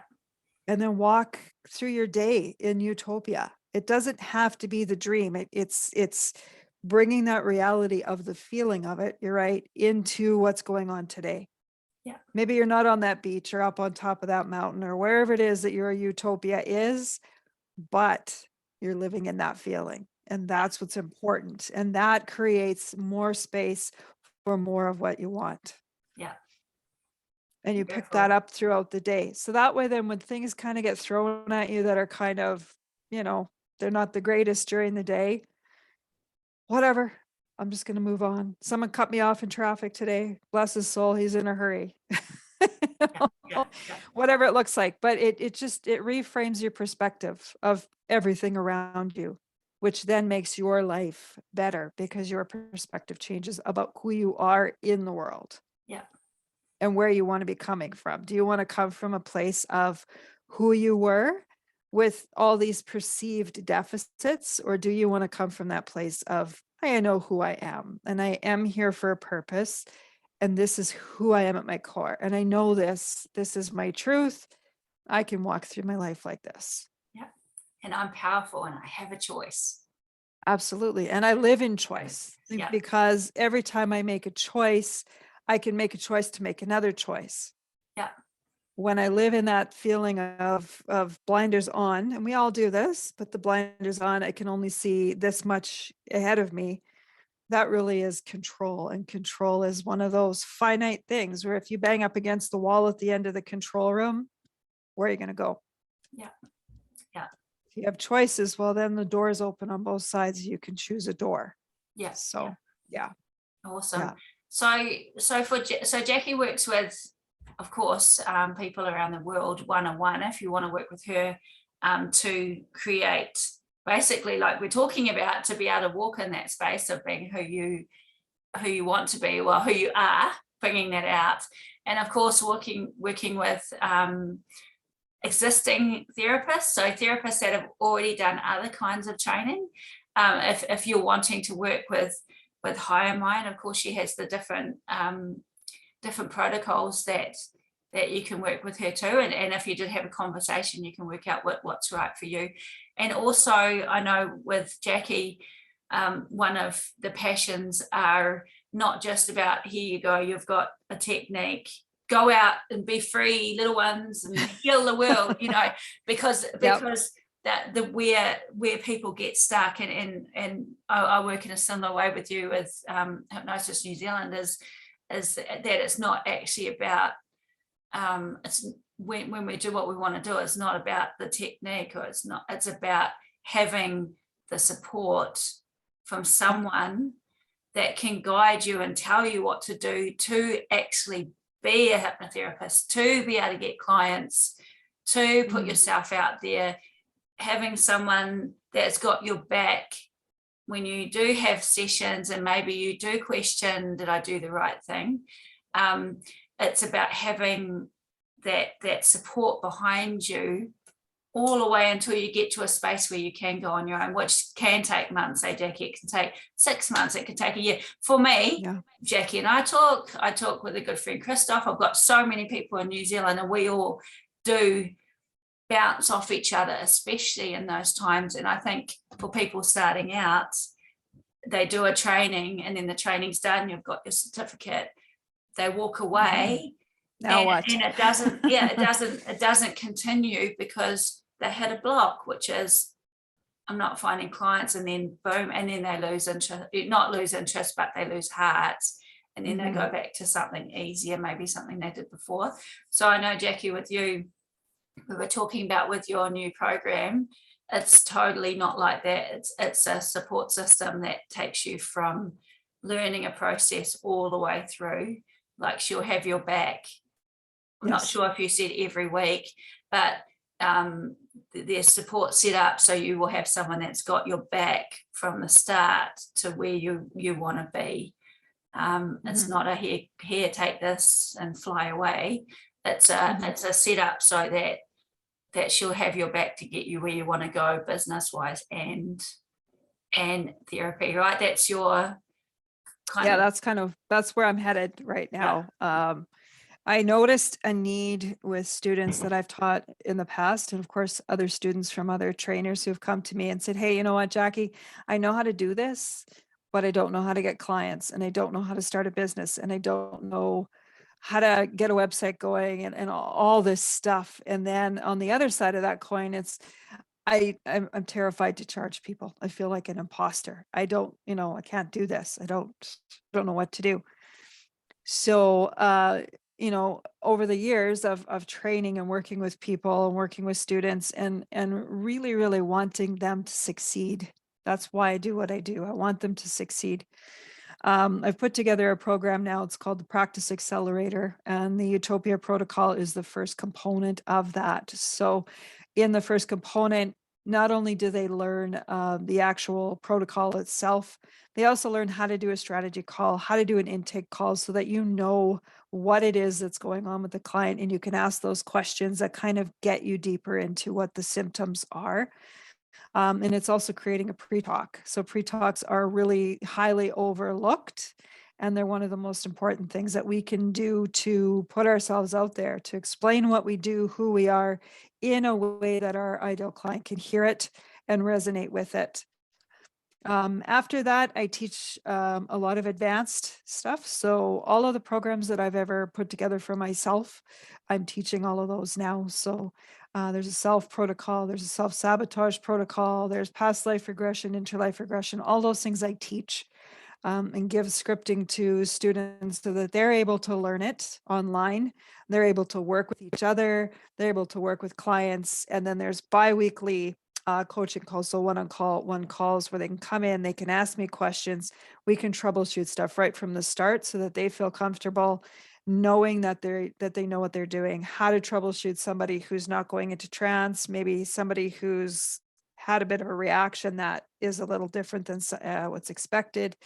And then walk through your day in Utopia. It doesn't have to be the dream. It's bringing that reality of the feeling of it, you're right, into what's going on today. Yeah. Maybe you're not on that beach or up on top of that mountain or wherever it is that your utopia is, but you're living in that feeling. And that's what's important. And that creates more space for more of what you want. Yeah. And you pick that up throughout the day. So that way, then when things kind of get thrown at you that are kind of, they're not the greatest during the day, whatever, I'm just going to move on. Someone cut me off in traffic today. Bless his soul. He's in a hurry. Whatever it looks like, but it reframes your perspective of everything around you, which then makes your life better because your perspective changes about who you are in the world. Yeah. And where you want to be coming from. Do you want to come from a place of who you were with all these perceived deficits, or do you want to come from that place of, I know who I am and I am here for a purpose, and this is who I am at my core, and I know this is my truth. I can walk through my life like this. Yeah. And I'm powerful and I have a choice. Absolutely. And I live in choice, because every time I make a choice, I can make a choice to make another choice. Yeah. When I live in that feeling of blinders on, and we all do this, but the blinders on, I can only see this much ahead of me. That really is control. And control is one of those finite things where if you bang up against the wall at the end of the control room, where are you going to go? Yeah. Yeah. If you have choices, well, then the door is open on both sides. You can choose a door. Yeah. So, yeah. Awesome. Yeah. So Jacquie works with, of course, people around the world one-on-one. If you want to work with her to create, basically, like we're talking about, to be able to walk in that space of being who you want to be, well, who you are, bringing that out, and of course working with existing therapists, so therapists that have already done other kinds of training. If you're wanting to work with higher mind, of course she has the different protocols that you can work with her too, and if you did have a conversation, you can work out what's right for you. And also, I know with Jacquie, one of the passions are not just about, here you go, you've got a technique, go out and be free, little ones, and heal the world, you know, because that where people get stuck, and I work in a similar way with you with Hypnosis New Zealand, is that it's not actually about it's when we do what we want to do, it's not about the technique, or it's about having the support from someone that can guide you and tell you what to do to actually be a hypnotherapist, to be able to get clients, to put yourself out there, having someone that's got your back when you do have sessions and maybe you do question, did I do the right thing? It's about having that support behind you all the way until you get to a space where you can go on your own, which can take months. Say, Jacquie, it can take 6 months, it can take a year. For me, Jacquie and I talk with a good friend, Christoph. I've got so many people in New Zealand, and we all do bounce off each other, especially in those times. And I think for people starting out, they do a training, and then the training's done, you've got your certificate, they walk away. Now what? And it doesn't, it doesn't continue because they had a block, which is, I'm not finding clients, and then boom, and then they lose interest, not lose interest, but they lose hearts, and then they go back to something easier, maybe something they did before. So I know, Jacquie, with you, we were talking about with your new program, it's totally not like that. It's a support system that takes you from learning a process all the way through. Like, she'll have your back. I'm not sure if you said every week, but there's support set up, so you will have someone that's got your back from the start to where you want to be. It's not a here, take this and fly away. It's a setup so that she'll have your back to get you where you want to go, business wise and therapy, right? That's your that's where I'm headed right now. I noticed a need with students that I've taught in the past, and of course other students from other trainers who've come to me and said, hey, you know what, Jacquie, I know how to do this, but I don't know how to get clients, and I don't know how to start a business, and I don't know how to get a website going, and all this stuff. And then on the other side of that coin, it's I'm terrified to charge people. I feel like an imposter. I don't, I can't do this. I don't know what to do. So over the years of training and working with people and working with students and really, really wanting them to succeed. That's why I do what I do. I want them to succeed. I've put together a program now. It's called the Practice Accelerator, and the Utopia Protocol is the first component of that. So in the first component, not only do they learn the actual protocol itself, they also learn how to do a strategy call, how to do an intake call, so that you know what it is that's going on with the client, and you can ask those questions that kind of get you deeper into what the symptoms are. And it's also creating a pre-talk. So pre-talks are really highly overlooked, and they're one of the most important things that we can do to put ourselves out there, to explain what we do, who we are, in a way that our ideal client can hear it and resonate with it. After that, I teach a lot of advanced stuff. So all of the programs that I've ever put together for myself, I'm teaching all of those now. So there's a self protocol, there's a self-sabotage protocol, there's past life regression, interlife regression, all those things I teach and give scripting to students so that they're able to learn it online. They're able to work with each other, they're able to work with clients. And then there's bi-weekly coaching calls. So one calls where they can come in, they can ask me questions. We can troubleshoot stuff right from the start so that they feel comfortable knowing that they know what they're doing, how to troubleshoot somebody who's not going into trance, maybe somebody who's had a bit of a reaction that is a little different than what's expected,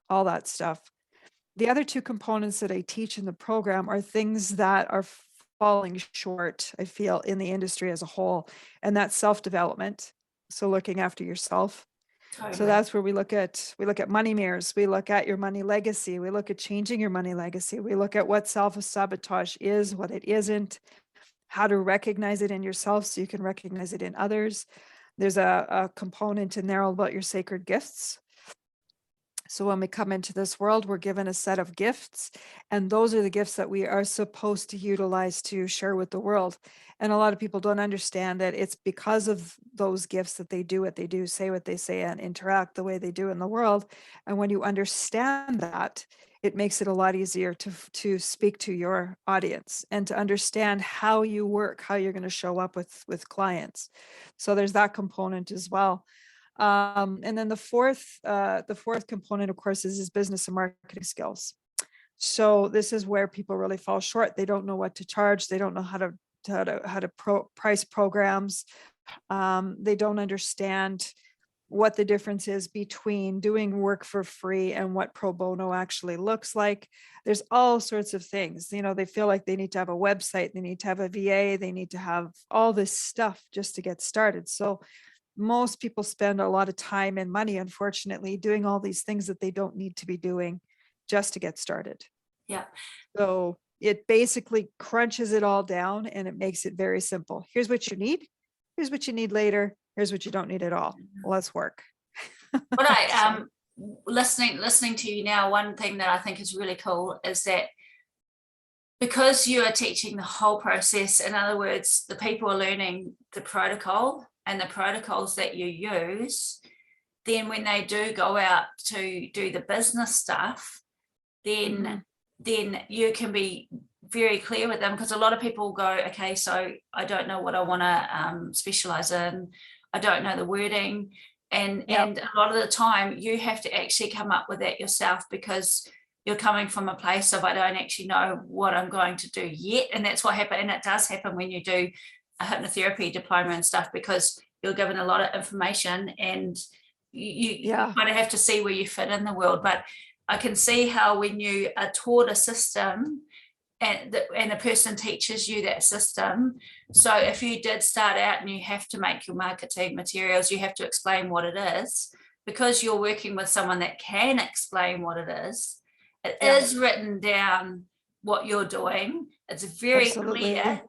all that stuff. The other two components that I teach in the program are things that are falling short, I feel, in the industry as a whole, and that's self-development. So looking after yourself. So Totally. that's where we look at money mirrors, we look at your money legacy, we look at changing your money legacy, we look at what self-sabotage is, what it isn't, how to recognize it in yourself so you can recognize it in others. There's a component in there all about your sacred gifts. So when we come into this world, we're given a set of gifts, and those are the gifts that we are supposed to utilize to share with the world. And a lot of people don't understand that it's because of those gifts that they do what they do, say what they say, and interact the way they do in the world. And when you understand that, it makes it a lot easier to speak to your audience and to understand how you work, how you're going to show up with clients. So there's that component as well. And then the fourth component, of course, is business and marketing skills. So this is where people really fall short. They don't know what to charge. They don't know how to price programs. They don't understand what the difference is between doing work for free and what pro bono actually looks like. There's all sorts of things. They feel like they need to have a website, they need to have a VA, they need to have all this stuff just to get started. So most people spend a lot of time and money, unfortunately, doing all these things that they don't need to be doing just to get started. Yeah. So it basically crunches it all down and it makes it very simple. Here's what you need. Here's what you need later. Here's what you don't need at all. Let's work. What I listening to you now, one thing that I think is really cool is that because you are teaching the whole process, in other words, the people are learning the protocol and the protocols that you use, then when they do go out to do the business stuff, then you can be very clear with them, because a lot of people go, okay, so I don't know what I want to specialize in, I don't know the wording, and a lot of the time you have to actually come up with that yourself, because you're coming from a place of I don't actually know what I'm going to do yet. And that's what happened, and it does happen when you do a hypnotherapy diploma and stuff, because you're given a lot of information and you kind of have to see where you fit in the world. But I can see how when you are taught a system and the person teaches you that system, so if you did start out and you have to make your marketing materials, you have to explain what it is, because you're working with someone that can explain what it is. It is written down what you're doing. It's very clear.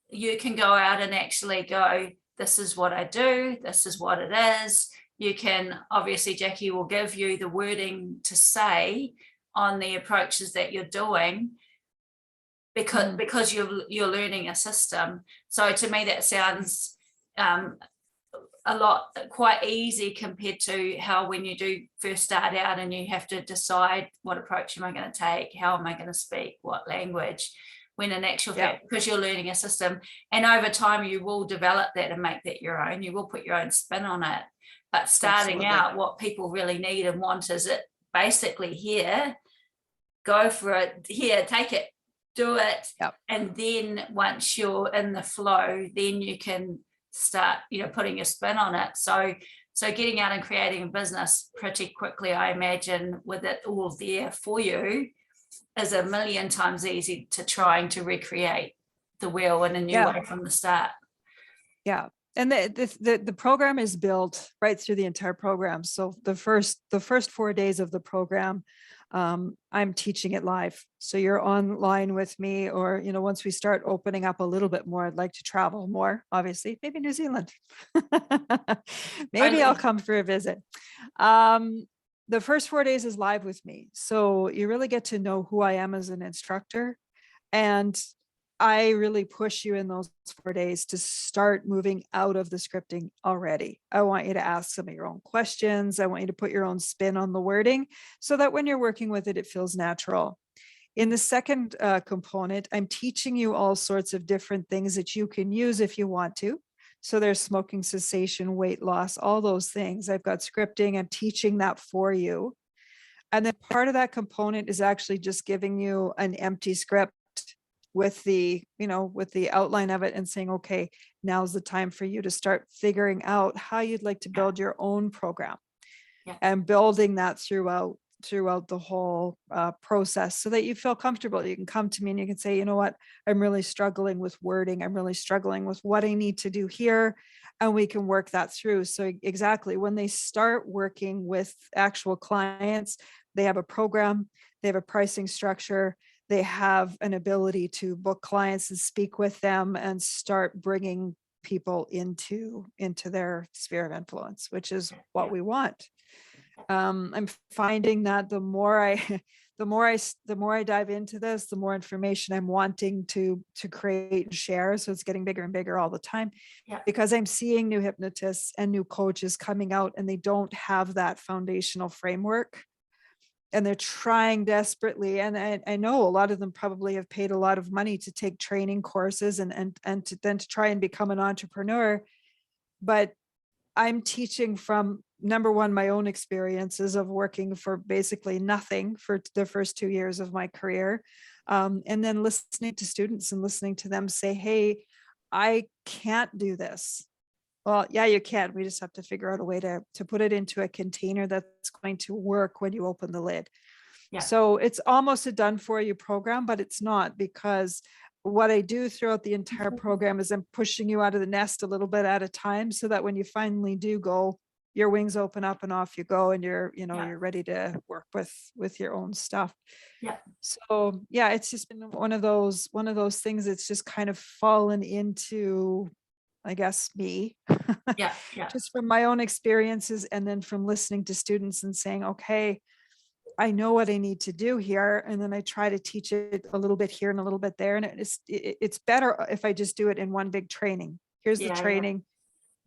You can go out and actually go, this is what I do, this is what it is. You can, obviously, Jacquie will give you the wording to say on the approaches that you're doing, because you're learning a system. So to me, that sounds a lot quite easy compared to how when you do first start out and you have to decide what approach am I going to take, how am I going to speak, what language, when in actual fact, because you're learning a system, and over time you will develop that and make that your own, you will put your own spin on it. But starting out, what people really need and want is it basically here, go for it, here, take it, do it. And then once you're in the flow, then you can start, putting your spin on it. So getting out and creating a business pretty quickly, I imagine, with it all there for you, is a million times easy to trying to recreate the wheel in a new way from the start. And the program is built right through the entire program. So the first 4 days of the program, I'm teaching it live. So you're online with me, or, once we start opening up a little bit more, I'd like to travel more, obviously, maybe New Zealand. Maybe I'll come for a visit. The first 4 days is live with me. So you really get to know who I am as an instructor. And I really push you in those 4 days to start moving out of the scripting already. I want you to ask some of your own questions. I want you to put your own spin on the wording so that when you're working with it, it feels natural. In the second component, I'm teaching you all sorts of different things that you can use if you want to. So there's smoking cessation, weight loss, all those things. I've got scripting. I'm teaching that for you. And then part of that component is actually just giving you an empty script with the outline of it and saying, okay, now's the time for you to start figuring out how you'd like to build your own program, and building that throughout throughout the whole process, so that you feel comfortable. You can come to me and you can say, you know what, I'm really struggling with wording. I'm really struggling with what I need to do here. And we can work that through. So exactly, when they start working with actual clients, they have a program, they have a pricing structure, they have an ability to book clients and speak with them and start bringing people into their sphere of influence, which is what we want. I'm finding that the more I the more I dive into this, the more information I'm wanting to create and share. So it's getting bigger and bigger all the time, Yeah. because I'm seeing new hypnotists and new coaches coming out and they don't have that foundational framework, and they're trying desperately. And I know a lot of them probably have paid a lot of money to take training courses and to then to try and become an entrepreneur. But I'm teaching from, number one, my own experiences of working for basically nothing for the first 2 years of my career. And then listening to students and listening to them say, hey, I can't do this. Well, yeah, you can. We just have to figure out a way to put it into a container that's going to work when you open the lid. Yeah. So it's almost a done for you program, but it's not, because what I do throughout the entire program is I'm pushing you out of the nest a little bit at a time, so that when you finally do go, your wings open up and off you go, and you're ready to work with your own stuff. Yeah. So yeah, it's just been one of those things that's just kind of fallen into, I guess, me, Yeah. Yeah. just from my own experiences, and then from listening to students and saying, okay, I know what I need to do here. And then I try to teach it a little bit here and a little bit there. And it's better if I just do it in one big training. Here's the Yeah. training.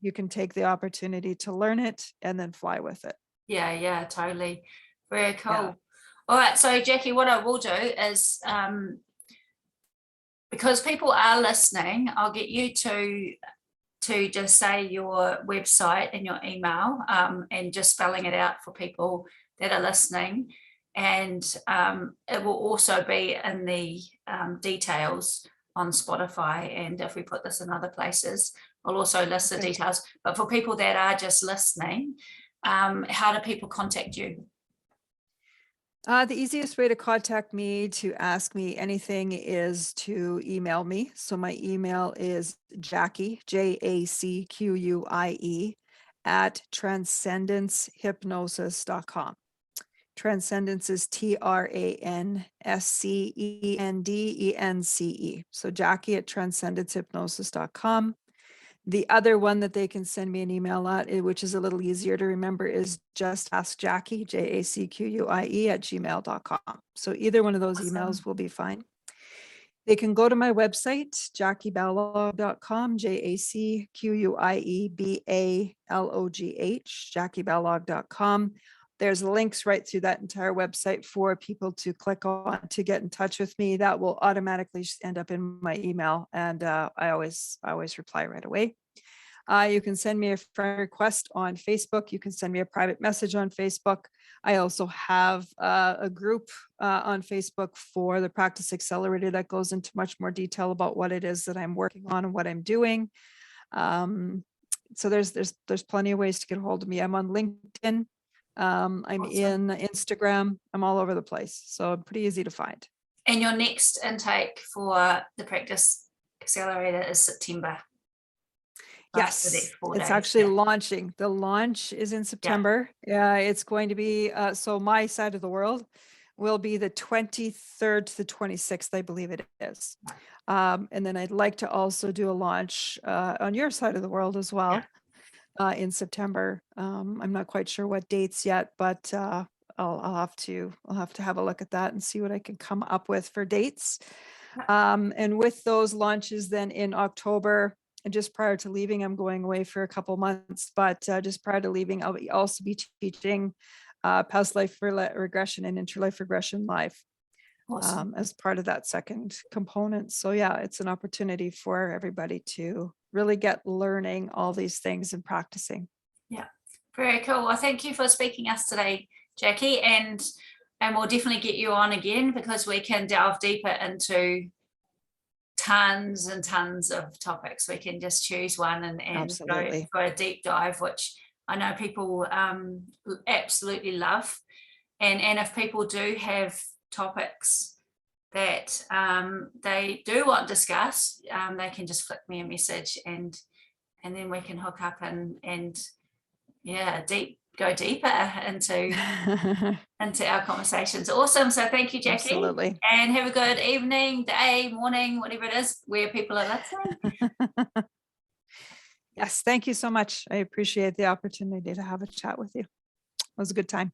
You can take the opportunity to learn it and then fly with it. Yeah. Yeah. Totally. Very cool. Yeah. All right. So Jacquie, what I will do is, because people are listening, I'll get you to just say your website and your email, and just spelling it out for people that are listening. And it will also be in the details on Spotify. And if we put this in other places, I'll also list the details. But for people that are just listening, how do people contact you? The easiest way to contact me to ask me anything is to email me. So my email is Jacquie, JACQUIE, at transcendencehypnosis.com. Transcendence is TRANSCENDENCE. So Jacquie at transcendencehypnosis.com. The other one that they can send me an email at, which is a little easier to remember, is just ask Jacquie, JACQUIE, at gmail.com. So either one of those emails will be fine. They can go to my website, JacquieBalog.com, JACQUIEBALOGH, JacquieBalog.com. There's links right through that entire website for people to click on to get in touch with me. That will automatically end up in my email, and I always reply right away. You can send me a friend request on Facebook. You can send me a private message on Facebook. I also have a group on Facebook for the Practice Accelerator that goes into much more detail about what it is that I'm working on and what I'm doing. So there's plenty of ways to get a hold of me. I'm on LinkedIn. I'm in Instagram. I'm all over the place. So I'm pretty easy to find. And your next intake for the Practice Accelerator is September. Yes, it's actually launching. The launch is in September. Yeah, it's going to be, so my side of the world will be the 23rd to the 26th, I believe it is. And then I'd like to also do a launch on your side of the world as well. In September. I'm not quite sure what dates yet, but I'll have to have a look at that and see what I can come up with for dates. And with those launches then in October, and just prior to leaving, I'm going away for a couple months, but just prior to leaving, I'll also be teaching past life regression and interlife regression live. Awesome. As part of that second component. So yeah, it's an opportunity for everybody to really get learning all these things and practicing. Yeah, very cool. Well, thank you for speaking us today, Jacquie, and we'll definitely get you on again, because we can delve deeper into tons and tons of topics. We can just choose one and go a deep dive, which I know people absolutely love. And if people do have topics that they do want discussed, they can just flick me a message, and then we can hook up and yeah, go deeper into our conversations. Awesome. So thank you, Jacquie. Absolutely. And have a good evening, day, morning, whatever it is, where people are listening. Yes, thank you so much. I appreciate the opportunity to have a chat with you. It was a good time.